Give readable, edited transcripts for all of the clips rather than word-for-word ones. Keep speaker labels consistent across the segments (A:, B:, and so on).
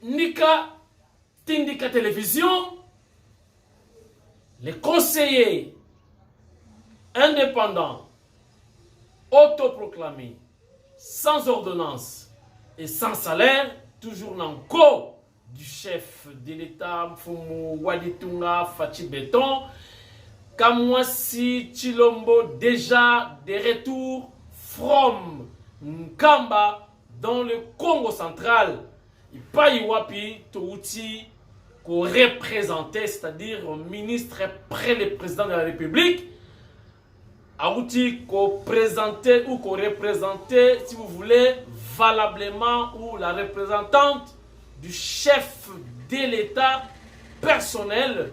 A: Nika Tindika Télévision, les conseillers indépendants, autoproclamés, sans ordonnance et sans salaire, toujours dans le co du chef de l'État, Mfumu Waditunga Fachi Beton, Kamwasi Chilombo, déjà de retour from Nkamba dans le Congo central. Il paye Wapi Touti qu'on représentait, c'est-à-dire au ministre près le président de la République, Aouti qu'on présentait ou qu'on représentait, si vous voulez, valablement, ou la représentante du chef de l'État personnel.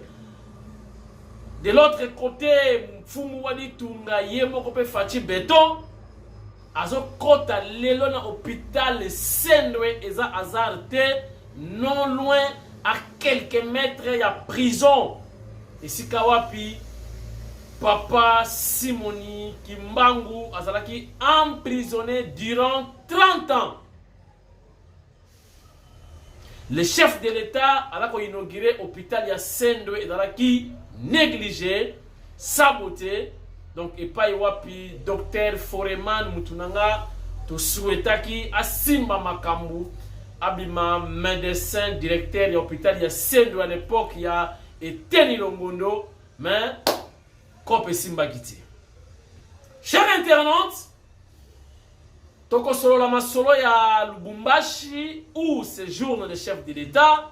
A: De l'autre côté, Fumuwadi Tunga Yemokope Fachi Beton, Azo Kota Lelona hôpital Sendwe Eza Azarte, non loin à quelques mètres, il y a prison. Et si Kawapi, Papa Simoni Kimbangu Azalaki emprisonné durant 30 ans. Le chef de l'État a inauguré l'hôpital Sendwe et Azalaki négligé, saboté. Donc, et pas Wapi, docteur Foreman Mutunanga, to souhaitaki Asimba Makambu, Abima, médecin, directeur de l'hôpital, il y a Sendwe à l'époque, il y a Eteni Longondo, mais Kope Simba Giti. Chers internautes, Toko Solo Lama Solo ya Lubumbashi, où séjourne le chef de l'État,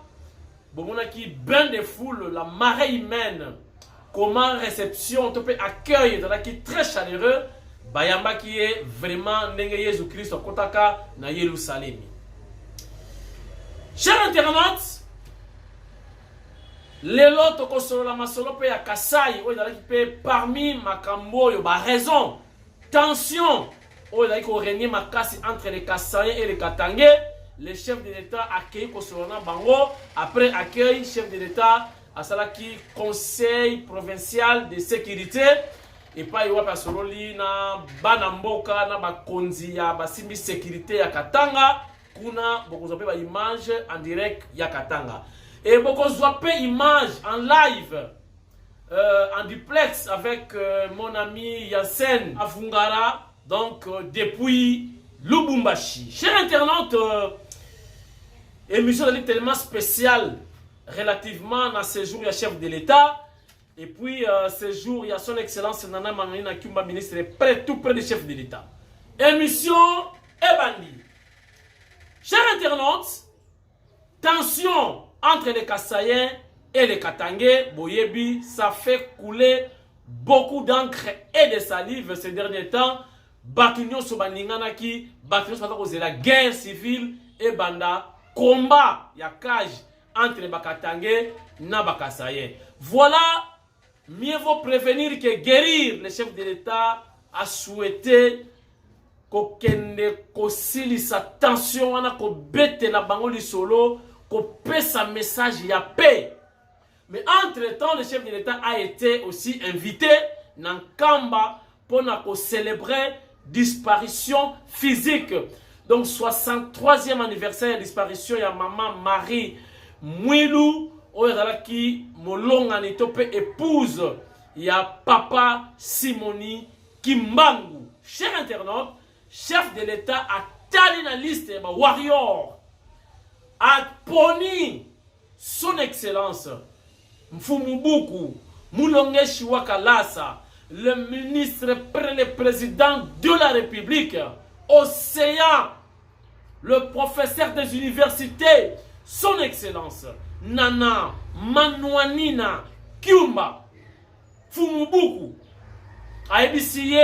A: Bomonaki, bain de foule, la marée humaine. Comment réception, on peut accueil dans la qui est très chaleureux, Bayamba qui est vraiment Nenge Jésus-Christ au Kotaka na Yerusalem. Chers internautes, les lots toko solo la masolo pe ya Kasai, ou dans qui peut parmi Makambo yo ba raison, tension, ou dans qui régner makasi entre les Kasaïens et les Katangais, le chef de l'État accueille Kosolona Bango, après accueil chef de l'État à Salaki conseil provincial de sécurité et pas yowa pasololi na banamboka na bakonzi ya basimbi sécurité ya Katanga kuna bokozwa ba image en direct ya Katanga et bokozwa pe image en live en duplex avec mon ami Yassen Afungara donc depuis Lubumbashi. Chers internautes, émission tellement spéciale relativement à ce jour, il y a chef de l'État. Et puis, ce jour, il y a son excellence Nana Manina Kumba, ministre, tout près du chef de l'État. Émission et bandit. Chers internautes, tension entre les Kasaïens et les Katangais, Boyebi, ça fait couler beaucoup d'encre et de salive ces derniers temps. Batunyo Sobaninganaki, Batunyo Sobaninganaki, la guerre civile et banda, combat, il y a cage entre les Bakatangais et les Bakasaïens. Voilà, mieux vaut prévenir que guérir. Le chef de l'État a souhaité qu'on sa tension, qu'on bête la bango solo, qu'on paie sa message, il y a paix. Mais entre-temps, le chef de l'État a été aussi invité dans Kamba pour célébrer disparition physique. Donc, 63e anniversaire de disparition, il y a maman Marie Mouilou, qui molonga ni tope épouse, il y a papa Simoni Kimbangu. Cher internaute, chef de l'État a tali la liste de warrior, a poni son excellence Mfumubuku Mulonge Shiwakalasa, le ministre près le président de la République, Océan, le professeur des universités, son excellence Nana Manouanina Kyumba Fumubuku a ébissé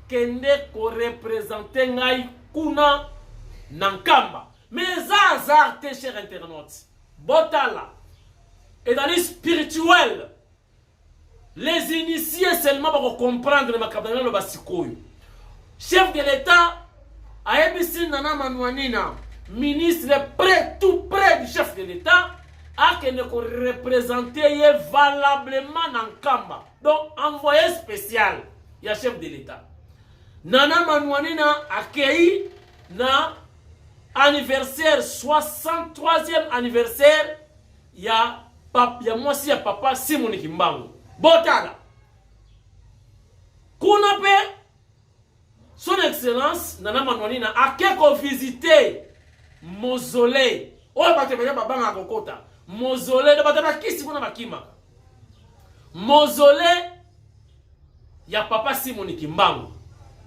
A: kende ko représenter ngai kuna Nankamba. Mais hasard, tes chers internautes, Botala, et dans les spirituels, les initiés seulement pour comprendre ma cabane le basikoyo. Chef de l'État a ébissé Nana Manouanina, ministre près, tout près du chef de l'État, a que ne représenter valablement Nankamba. Donc, envoyé spécial, il y a chef de l'État. Nana Manouanina accueilli na anniversaire 63e anniversaire ya mwasi ya papa Simon Kimbangu. Botala kuna pe son excellence Nana Manouanina a quelque visiter mausolée oyo bato banya babanga kokota mausolée de bato bakisi kuna bakima mausolée ya papa Simon Kimbangu.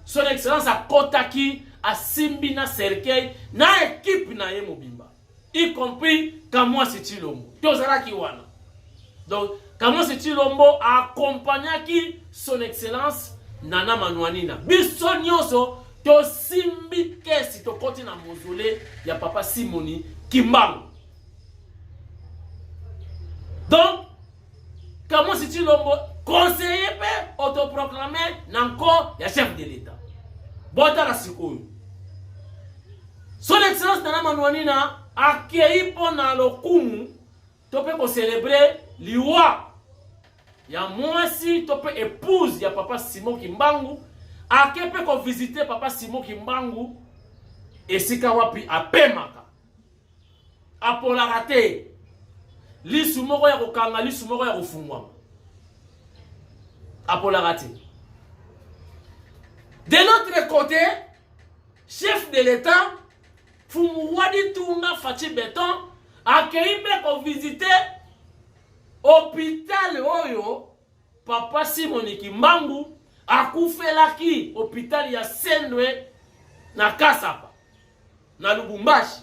A: Son excellence a kotaki a simbi na cercueil na équipe na ye mobimba, y compris Kamwasi Tshilombo tozalaki wana. Donc Kamwasi Tshilombo a accompagnaki son excellence Nana Manouanina. Biso nyonso to simbi kesi to koti na mausolée ya papa Simoni Kimbangu. Donc Kamwasi Tshilombo conseiller pe autoproclamé nanko ya chef de l'État. Bota la sikoyo. Son excellence Nana Manouanina akei pona lokumu to pe ko célébrer liwa ya mwasi to pe épouse ya papa Simon Kimbangu akepe ko visiter papa Simon Kimbangu esika wapi apemaka apolaka te lisu moko ya kokanga lisu moko ya kofungwama apolaka te. De l'autre côté, chef de l'État Fumuwadi Tunga Fachi Beton akeipe ko visiter hôpital oyo papa Simon Kimbangu akufelaki hôpital ya Sendwe na Kasapa na Lubumbashi.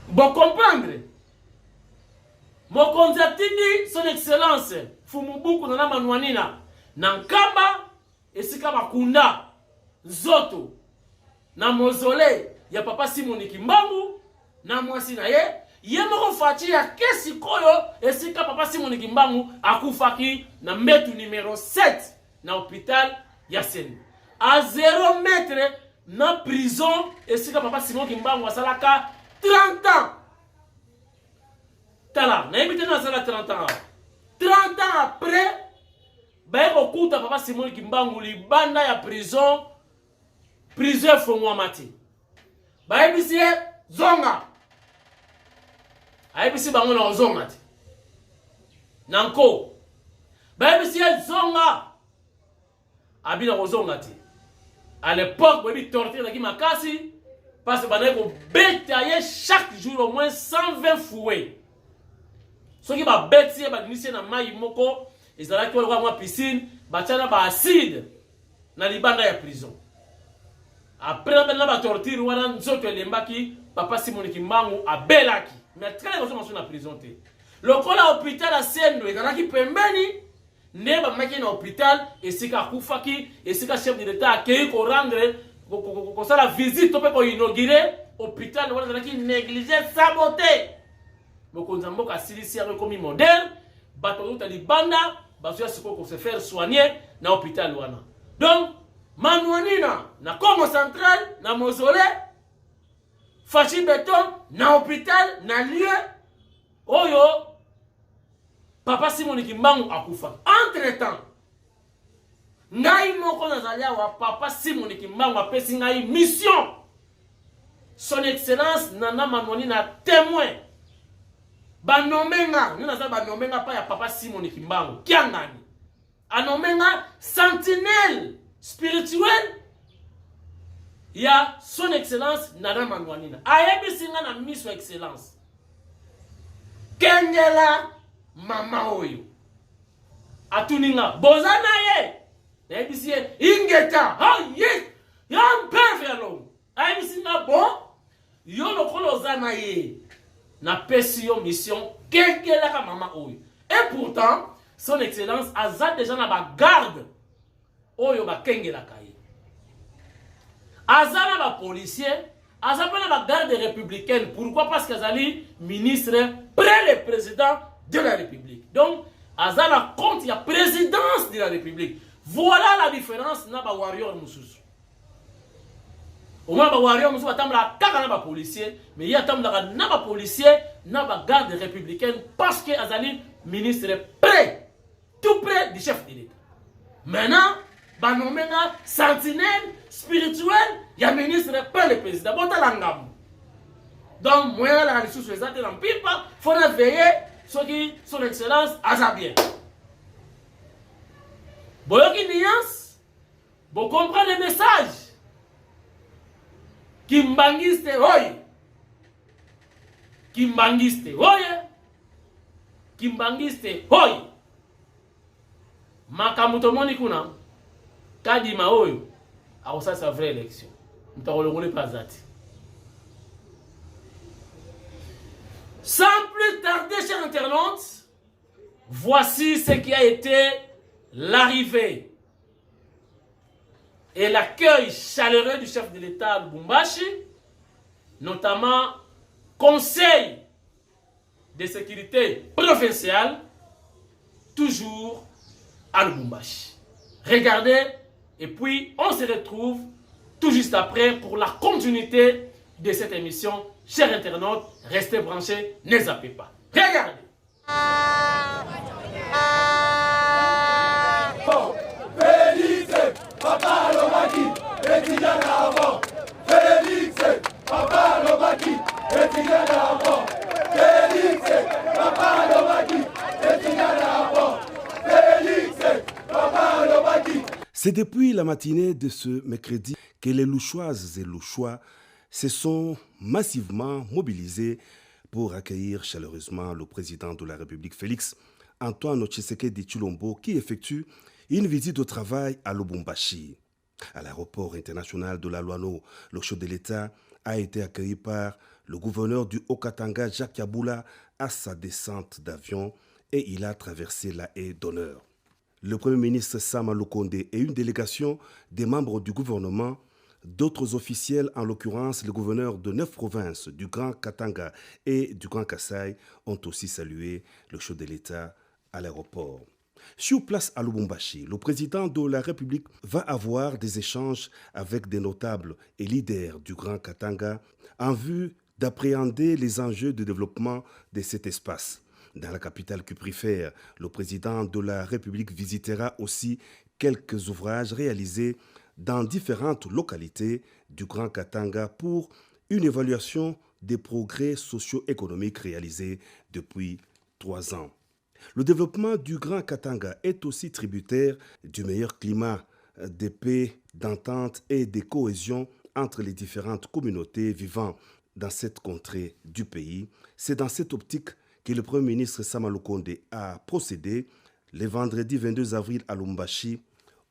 A: Bon comprendre. Mokonzi atindi son excellence Fumubuku Nana Manouanina Nankamba esika bakunda Zoto na mausolée ya papa Simon Kimbangu na mwasi na ye moko fachi ya kesi koyo esika papa Simon Kimbangu akufaki na mbetu numéro 7 na hôpital ya Sendwe. A 0 mètre na prison esika papa Simon Kimbangu asalaka 30 ans. Tala, na yebite na sala 30 ans. 30 ans après, ba kokuta papa Simon Kimbangu libanda ya prison fongwa mati. Ba yebisi zonga. Ayebisi bango na zonga ti. Nanko. Ba yebisi zonga. Abina zonga ti. À l'époque, ba yebi torture na ki makasi parce que ba ko betailler chaque jour au moins 120 fouets. Ce qui va bêtir, va glisser dans maï moko, ils allaient tout le voir piscine, bachana ba acide, na libanda ya prison. Après on va torture, on a nzoto elembaki, papa Simon Kimbangu a belaki, mais très heureusement sur la prison te. Le col à l'hôpital à Sendwe, il qui pembeni, ne ba maki na hôpital, et si ka kufaki, et si ka chef de l'État accueilli ko rendre, ko ça la visite, to pe ko inaugurer hôpital, on a qui négliger, saboter. Mokonzambo ka silisi ya komi moderne bato ta libanda bazo ya siko ko se faire soigner na hôpital wana. Donc Manouanina na Congo central na mausolée Fachi Beton na hôpital na lieu oyo papa Simon Kimbangu akufa. Entre temps ngai moko nazalia wa papa Simon Kimbangu apesi ngai mission. Son excellence Nana Manouanina témoin banomenga nina za banomenga pa ya papa Simon Kimbangu kiangani anomenga sentinelle spirituel ya son excellence Nana Manouanina ayebisinga na mission excellence kengela mama oyo atuninga bozana ye ayebisi ye ingeta yes yan perfelo ayebisinga bon yo lokolo zana ye na pesio mission kekelaka mama oyo. Et pourtant son excellence aza déjà na ba garde oyo ba kengelaka ye. Aza na ba policier, aza pa na ba garde républicaine. Pourquoi? Parce qu'azali ministre près le président de la République. Donc aza na compte ya présidence de la République. Voilà la différence na ba warrior mususu. Au moins, les warriors sont les policiers, mais il y a des policiers, des gardes républicaines, parce que Azali, ministre, près, tout près du chef de l'État. Maintenant, banomenga sentinelle spirituelle ya ministre pas le président botala ngambo. Donc moi la ressource les até dans pipa faut veiller ce qui son excellence a bien. Boyoki nuance, vous comprenez le message. Kimbangiste hoye. Kimbangiste hoye. Kimbangiste hoye. Makamuto moni kuna kadima hoyo ça c'est vraie élection. Mtakolongole pas zati. Sans plus tarder, chers internautes, voici ce qui a été l'arrivée et l'accueil chaleureux du chef de l'État Lubumbashi, notamment Conseil de sécurité provincial, toujours à Lubumbashi. Regardez, et puis on se retrouve tout juste après pour la continuité de cette émission. Chers internautes, restez branchés, ne zappez pas. Regardez.
B: Félix, Papa Lobaki, étudiant avant. Félix, Papa Lobaki, étudiant avant. Félix, Papa Lobaki, étudiant avant. Félix, Papa Lobaki.
C: C'est depuis la matinée de ce mercredi que les Louchoises et Louchois se sont massivement mobilisés pour accueillir chaleureusement le président de la République, Félix Antoine Tshisekedi Tshilombo, qui effectue une visite de travail à Lubumbashi. À l'aéroport international de la Luano, le chef de l'État a été accueilli par le gouverneur du Haut-Katanga, Jacques Yabula, à sa descente d'avion et il a traversé la haie d'honneur. Le Premier ministre Sama Lukonde et une délégation des membres du gouvernement, d'autres officiels, en l'occurrence le gouverneur de 9 provinces du Grand Katanga et du Grand Kasaï, ont aussi salué le chef de l'État à l'aéroport. Sur place à Lubumbashi, le président de la République va avoir des échanges avec des notables et leaders du Grand Katanga en vue d'appréhender les enjeux de développement de cet espace. Dans la capitale cuprifère, le président de la République visitera aussi quelques ouvrages réalisés dans différentes localités du Grand Katanga pour une évaluation des progrès socio-économiques réalisés depuis 3 ans. Le développement du Grand Katanga est aussi tributaire du meilleur climat de paix, d'entente et de cohésion entre les différentes communautés vivant dans cette contrée du pays. C'est dans cette optique que le Premier ministre Sama Lukonde a procédé le vendredi 22 avril à Lubumbashi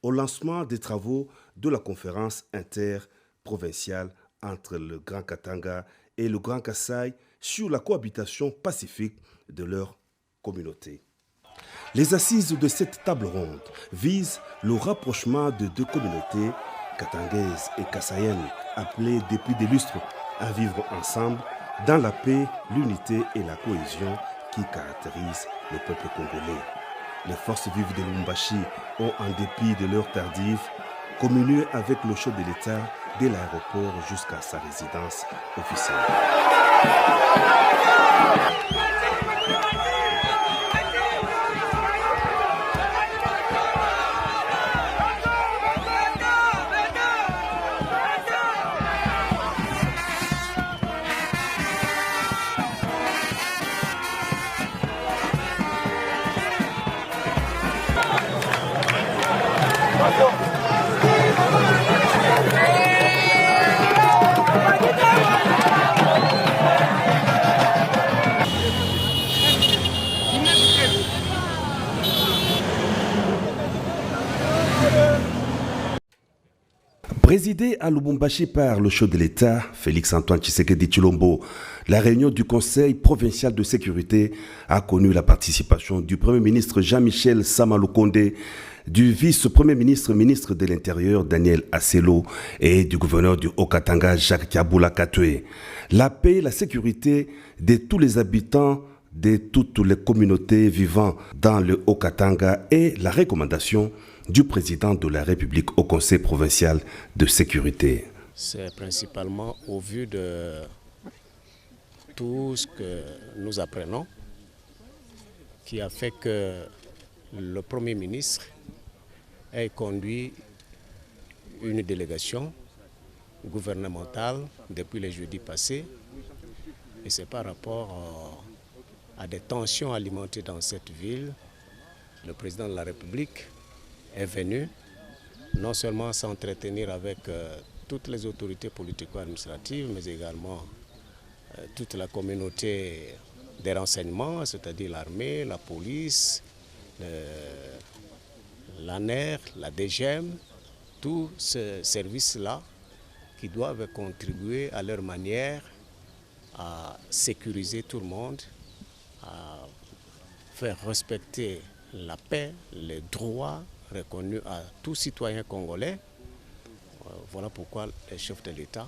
C: au lancement des travaux de la conférence interprovinciale entre le Grand Katanga et le Grand Kasaï sur la cohabitation pacifique de leurs communautés. Les assises de cette table ronde visent le rapprochement de deux communautés, katangaises et kassaïennes, appelées depuis des lustres à vivre ensemble dans la paix, l'unité et la cohésion qui caractérisent le peuple congolais. Les forces vives de Lubumbashi ont, en dépit de l'heure tardive, communié avec le chef de l'État dès l'aéroport jusqu'à sa résidence officielle. Présidée à Lubumbashi par le chef de l'État, Félix Antoine Tshisekedi Tshilombo, la réunion du Conseil provincial de sécurité a connu la participation du Premier ministre Jean-Michel Sama Lukonde, du vice-premier ministre, ministre de l'Intérieur Daniel Asselo et du gouverneur du Haut-Katanga Jacques Yabula Katwe. La paix et la sécurité de tous les habitants de toutes les communautés vivant dans le Haut-Katanga et la recommandation du président de la République au Conseil provincial de sécurité.
D: C'est principalement au vu de tout ce que nous apprenons qui a fait que le Premier ministre ait conduit une délégation gouvernementale depuis le jeudi passé. Et c'est par rapport à des tensions alimentées dans cette ville. Le président de la République est venu non seulement s'entretenir avec toutes les autorités politico-administratives, mais également toute la communauté des renseignements, c'est-à-dire l'armée, la police, l'ANER, la DGM, tous ces services-là qui doivent contribuer à leur manière à sécuriser tout le monde, à faire respecter la paix, les droits reconnus à tout citoyen congolais. Voilà pourquoi le chef de l'État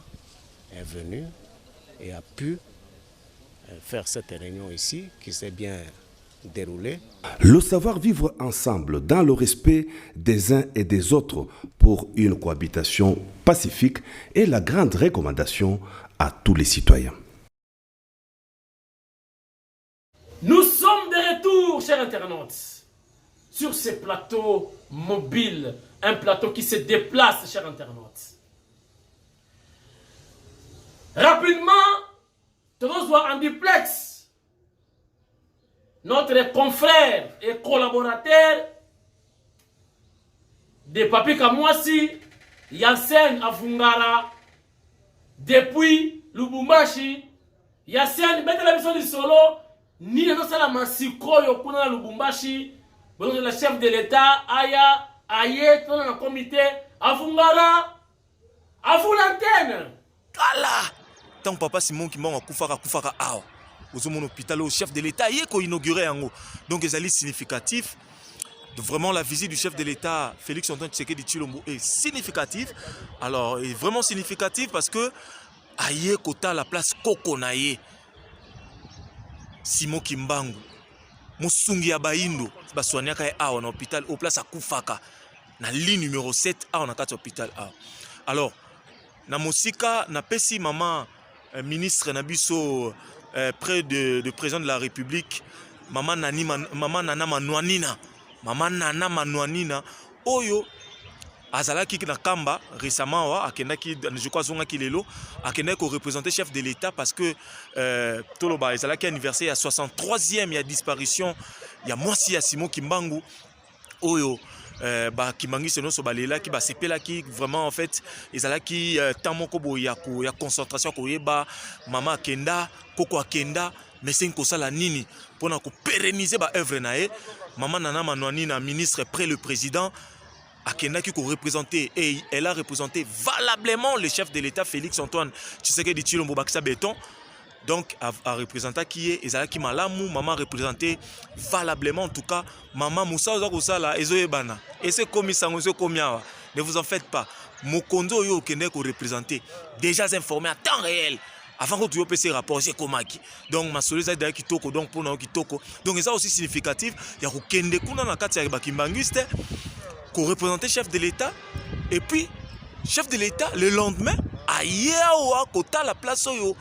D: est venu et a pu faire cette réunion ici qui s'est bien déroulée.
C: Le savoir vivre ensemble dans le respect des uns et des autres pour une cohabitation pacifique est la grande recommandation à tous les citoyens.
A: Nous sommes de retour, chers internautes, sur ce plateau mobile, un plateau qui se déplace, chers internautes. Rapidement, nous voir en duplex. Notre confrère et collaborateur de Papi Kamwasi, Yassen Afungara, depuis Lubumbashi, Yassen, mettez la mission du solo, ni le sala masiko yokuna Lubumbashi, le chef de l'État, Aya, Aye, dans le comité, Afungara, à vous l'antenne.
E: Kala! Tant papa Simon qui m'a koufaka awa. Aux mon hôpital, au chef de l'État, il est inauguré en haut. Donc, c'est significatif. Vraiment, la visite du chef de l'État, Félix Antoine Tshisekedi Tshilombo, est significative. Alors, est vraiment significative parce que aïe kota la place Kokonaye, Simon Kimbangu, Musungi Abaindo, Baswaniaka est à l'hôpital, au place à Koufaka, na ligne numéro 7 à on a 4 hôpital a. Alors, na Mosika, na pesi maman ministre Nabiso près de président de la République, maman Nana Manouanina, Oyo azalaki na Kamba récemment akendaki je crois zonga kilelo akendaki représenter chef de l'État parce que toloba azalaki anniversaire à 63e ya disparition ya mwasi ya Simon Kimbangu Oyo ba Kimbangi seno so balela ki ba sepela ki vraiment en fait ezalaki tamoko bo ya concentration ko yeba mama akenda koko akenda mais c'est ko sala nini pona ko pérenniser ba œuvre nae maman Nana Manouani na ministre près le président Akenda qui représenté et elle a représenté valablement le chef de l'État Félix Antoine Tshisekedi Tshilombo Bakisa Béton. Donc à représenter qui est Ezalaki Malamu, maman représenté valablement en tout cas maman Moussa Ozakosala Ezoebana. Et c'est comme ça ne vous en faites pas. Mokondo yo Kende ko représenté déjà informé à temps réel. Avant que tu aies ces rapports, c'est comme qui. Donc, ma solide est kitoko, donc pour nous kitoko. Donc, ça aussi significatif. Il y a Kende Kuna na kati ya Bakimbanguiste, qu'on représentait chef de l'État. Et puis, chef de l'État, le lendemain, à Yaoua, Kota la place Oyo,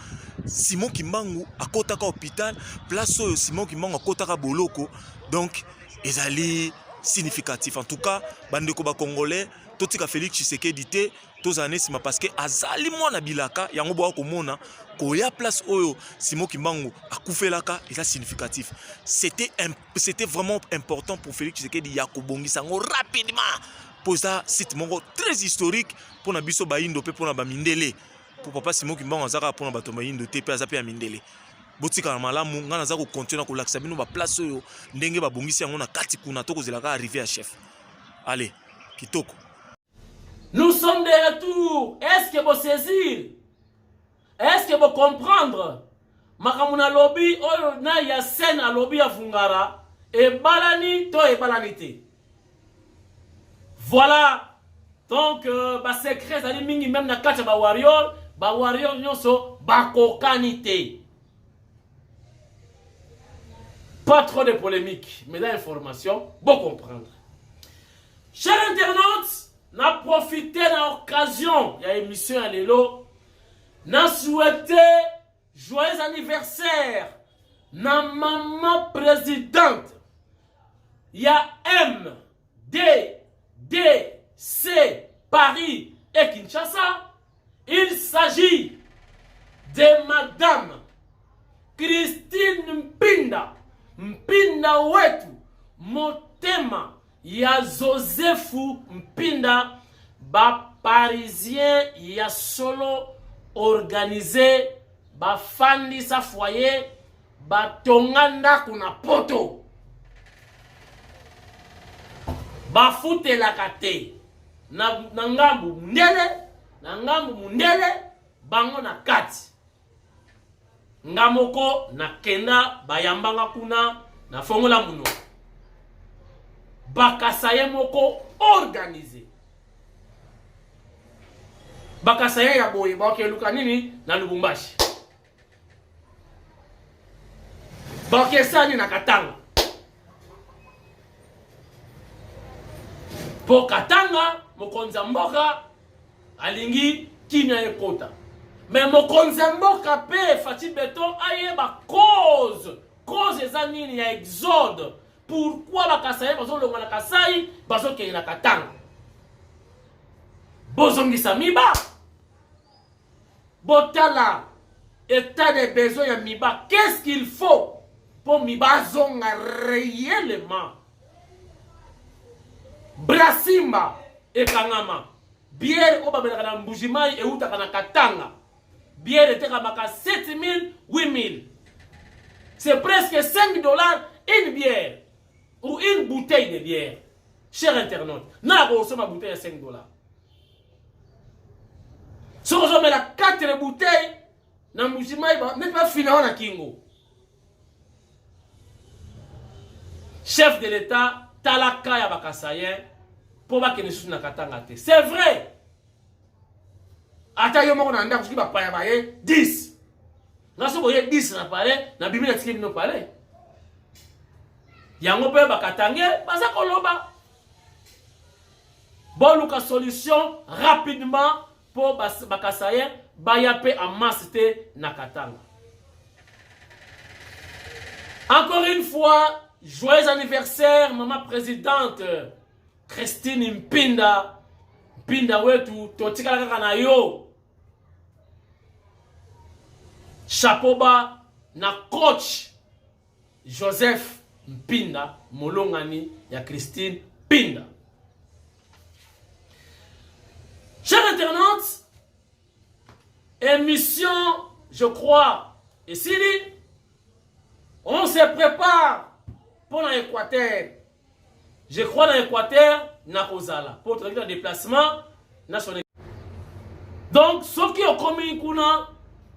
E: Simon Kimbangu, à Kotaka hôpital, place Oyo, Simon Kimbangu, à Kotaka Boloko. Donc, ils allaient significatif. En tout cas, Bandeko ba Congolais, Totika Félix Tshisekedi te, tous années sima parce que azali mwana bilaka yango boa komona ko ya place oyo Simon Kimbangu akufelaka et ça significatif. C'était vraiment important pour Félix Tshisekedi ya kobongisa ngo rapidement pour ça site mongo très historique pour na biso baindo pe pour na ba mindele pour papa Simon Kimbangu azaka pour na bato baindo te pe azape ya mindele. Botika na malamu ngana za ko continuer ko lakisa bino ba place oyo ndenge ba bongisi yango na kati kuna to kozelaka arriver à chef. Allez, kitoko.
A: Nous sommes de retour. Est-ce que vous saisir? Est-ce que vous comprendre? Makamuna lobby, oyo na ya scène à lobby à Fungara. Et balani, to et balanité. Voilà. Donc, secret, ça dit mingi même na kacha ba warrior nyonso, ba kokanité. Pas trop de polémique, mais d'information, bon comprendre. Chers internautes, n'a profité de l'occasion, il y a une émission à l'élo, n'a souhaité joyeux anniversaire, na maman présidente, il y a MDDC Paris, et Kinshasa. Il s'agit de Madame Christine Mpinda, Mpinda wetu, motema ya Josephu Mpinda, ba parisien ya solo organisé, ba fandi sa foyer, ba tonganda kuna poto, ba fute la kate, na ngambu mundele, bango na kati. Ngamoko na kenda bayambanga kuna na fongola muno. Bakasaye moko organisé. Bakasaye ya boye bakeluka nini na Lubumbashi. Bakesani na Katanga. Po Katanga mokonza mboka alingi kinya ekota. Mais mokonzi mboka pe Fati Beton aye ba cause eza nini ya exode. Pourquoi bakasaye bazo longa na Kasai bazo ke na Katanga. Bozongisa miba. Botala état de besoin ya miba. Qu'est-ce qu'il faut pour miba zonga réellement? Brasimba et Kangama. Bière au babelaka na Mbujimai et utaka na Katanga. Bière était à 7 000, 8 000. C'est presque $5 une bière. Ou une bouteille de bière. Cher internaute. N'a pas reçu ma bouteille à $5. Si on met la 4 bouteilles, na Mbujimai, n'est pas fini à Kingo. Chef de l'État, Talaka ya Bakasayen, pour pas que ne soit na Katanga. C'est vrai. Ata yo moko na ndako ki ba paya baye 10. Ngaso boye 10 na pale na Bible na tikini no pale. Yango pe bakatange baza koloba. Boluka solution rapidement pour bakasaye bayape en masse na Katanga. Encore une fois, joyeux anniversaire maman présidente Christine Mpinda. Mpinda wetu totikala kaka na yo. Chapeau bas na coach Joseph Mpinda molongani ya Christine Mpinda. Chers internautes, émission, je crois, ici, on se prépare pour l'Équateur. Je crois dans l'Équateur, na Kozala, pour traiter le déplacement national. Donc, sauf qui ont commis kuna,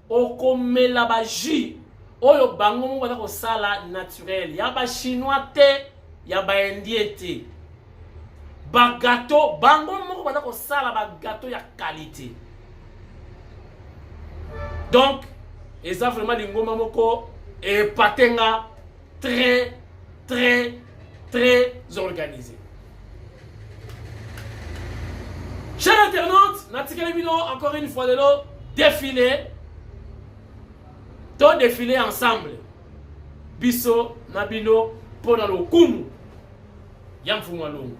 A: au comme la baji, oyo bango mo bata ko sala naturel. Ya ba chinois te, ya ba indien te. Ba gâteau, bango mo bata ko sala ba gâteau ya qualité. Donc, et ça vraiment lingoma moko et patenga très organisé. Chers internautes, Natikelebino, encore une fois de l'eau, défilé. Tout défilé ensemble. Biso, Nabino, Ponalo, Kumu. Yamfumaloum.